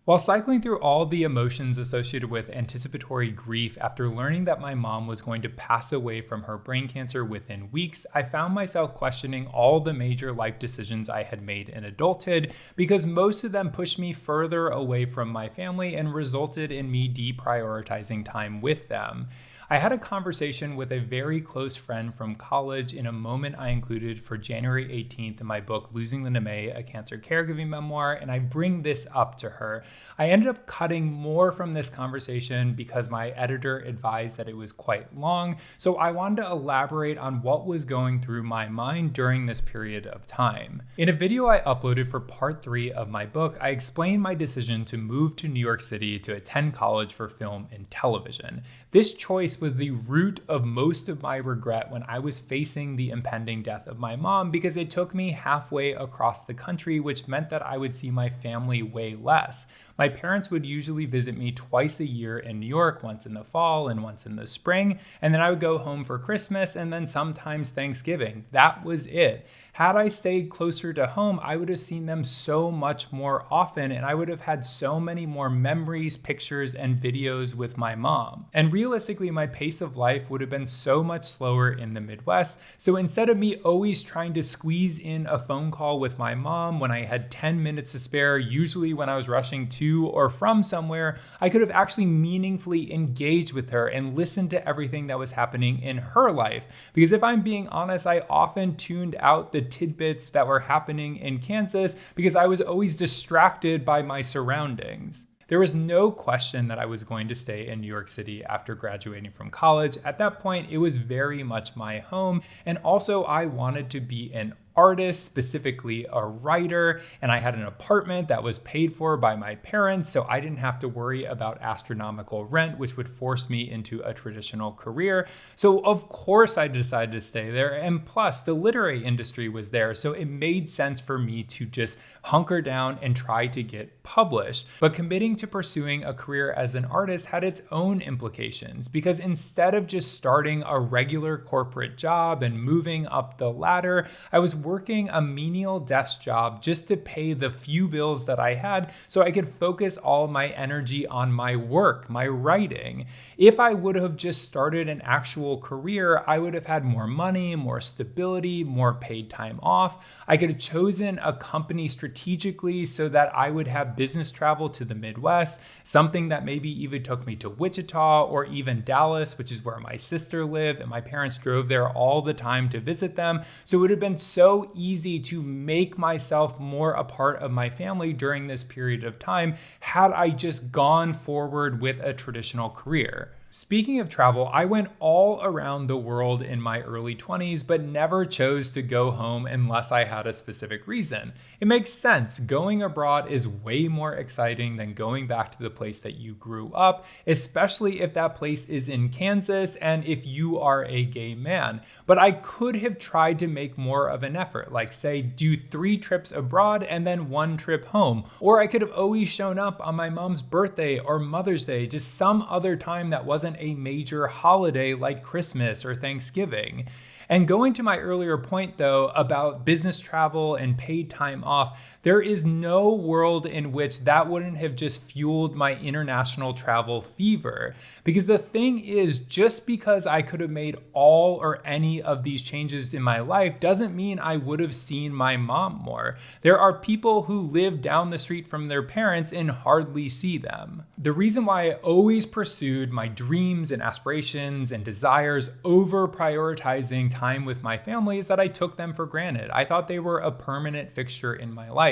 While cycling through all the emotions associated with anticipatory grief after learning that my mom was going to pass away from her brain cancer within weeks, I found myself questioning all the major life decisions I had made in adulthood because most of them pushed me further away from my family and resulted in me deprioritizing time with them. I had a conversation with a very close friend from college in a moment I included for January 18th in my book, Losing the Neme, a Cancer Caregiving Memoir, and I bring this up to her. I ended up cutting more from this conversation because my editor advised that it was quite long, so I wanted to elaborate on what was going through my mind during this period of time. In a video I uploaded for part 3 of my book, I explained my decision to move to New York City to attend college for film and television. This choice was the root of most of my regret when I was facing the impending death of my mom because it took me halfway across the country, which meant that I would see my family way less. My parents would usually visit me twice a year in New York, once in the fall and once in the spring, and then I would go home for Christmas and then sometimes Thanksgiving. That was it. Had I stayed closer to home, I would have seen them so much more often, and I would have had so many more memories, pictures, and videos with my mom. And realistically, my pace of life would have been so much slower in the Midwest. So instead of me always trying to squeeze in a phone call with my mom when I had 10 minutes to spare, usually when I was rushing to or from somewhere, I could have actually meaningfully engaged with her and listened to everything that was happening in her life. Because if I'm being honest, I often tuned out the tidbits that were happening in Kansas because I was always distracted by my surroundings. There was no question that I was going to stay in New York City after graduating from college. At that point, it was very much my home. And also I wanted to be an artist, specifically a writer, and I had an apartment that was paid for by my parents, so I didn't have to worry about astronomical rent, which would force me into a traditional career. So of course I decided to stay there, and plus the literary industry was there, so it made sense for me to just hunker down and try to get published. But committing to pursuing a career as an artist had its own implications, because instead of just starting a regular corporate job and moving up the ladder, I was working a menial desk job just to pay the few bills that I had so I could focus all my energy on my work, my writing. If I would have just started an actual career, I would have had more money, more stability, more paid time off. I could have chosen a company strategically so that I would have business travel to the Midwest, something that maybe even took me to Wichita or even Dallas, which is where my sister lived, and my parents drove there all the time to visit them. So it would have been so easy to make myself more a part of my family during this period of time had I just gone forward with a traditional career. Speaking of travel, I went all around the world in my early 20s, but never chose to go home unless I had a specific reason. It makes sense. Going abroad is way more exciting than going back to the place that you grew up, especially if that place is in Kansas and if you are a gay man. But I could have tried to make more of an effort, like say do 3 trips abroad and then 1 trip home. Or I could have always shown up on my mom's birthday or Mother's Day, just some other time that wasn't a major holiday like Christmas or Thanksgiving. And going to my earlier point though about business travel and paid time off, there is no world in which that wouldn't have just fueled my international travel fever. Because the thing is, just because I could have made all or any of these changes in my life doesn't mean I would have seen my mom more. There are people who live down the street from their parents and hardly see them. The reason why I always pursued my dreams and aspirations and desires over prioritizing time with my family is that I took them for granted. I thought they were a permanent fixture in my life.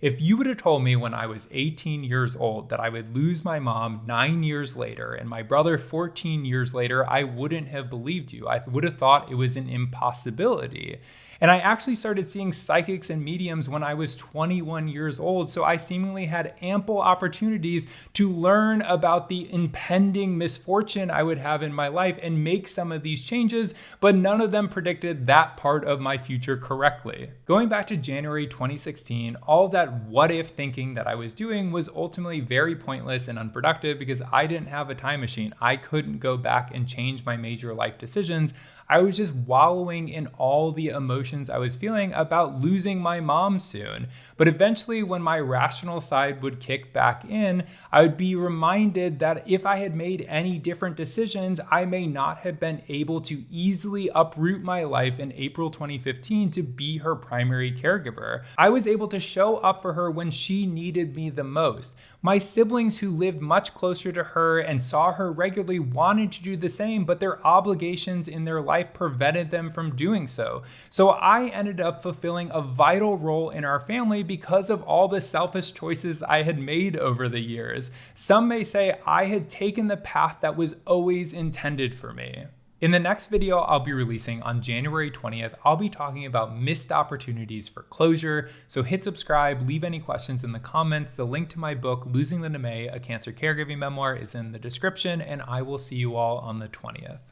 If you would have told me when I was 18 years old that I would lose my mom 9 years later and my brother 14 years later, I wouldn't have believed you. I would have thought it was an impossibility. And I actually started seeing psychics and mediums when I was 21 years old, so I seemingly had ample opportunities to learn about the impending misfortune I would have in my life and make some of these changes, but none of them predicted that part of my future correctly. Going back to January 2016, all that what if thinking that I was doing was ultimately very pointless and unproductive because I didn't have a time machine. I couldn't go back and change my major life decisions. I was just wallowing in all the emotions emotions I was feeling about losing my mom soon. But eventually, when my rational side would kick back in, I would be reminded that if I had made any different decisions, I may not have been able to easily uproot my life in April 2015 to be her primary caregiver. I was able to show up for her when she needed me the most. My siblings who lived much closer to her and saw her regularly wanted to do the same, but their obligations in their life prevented them from doing so. So I ended up fulfilling a vital role in our family because of all the selfish choices I had made over the years. Some may say I had taken the path that was always intended for me. In the next video I'll be releasing on January 20th, I'll be talking about missed opportunities for closure. So hit subscribe, leave any questions in the comments. The link to my book, Losing Linda May, A Cancer Caregiving Memoir, is in the description, and I will see you all on the 20th.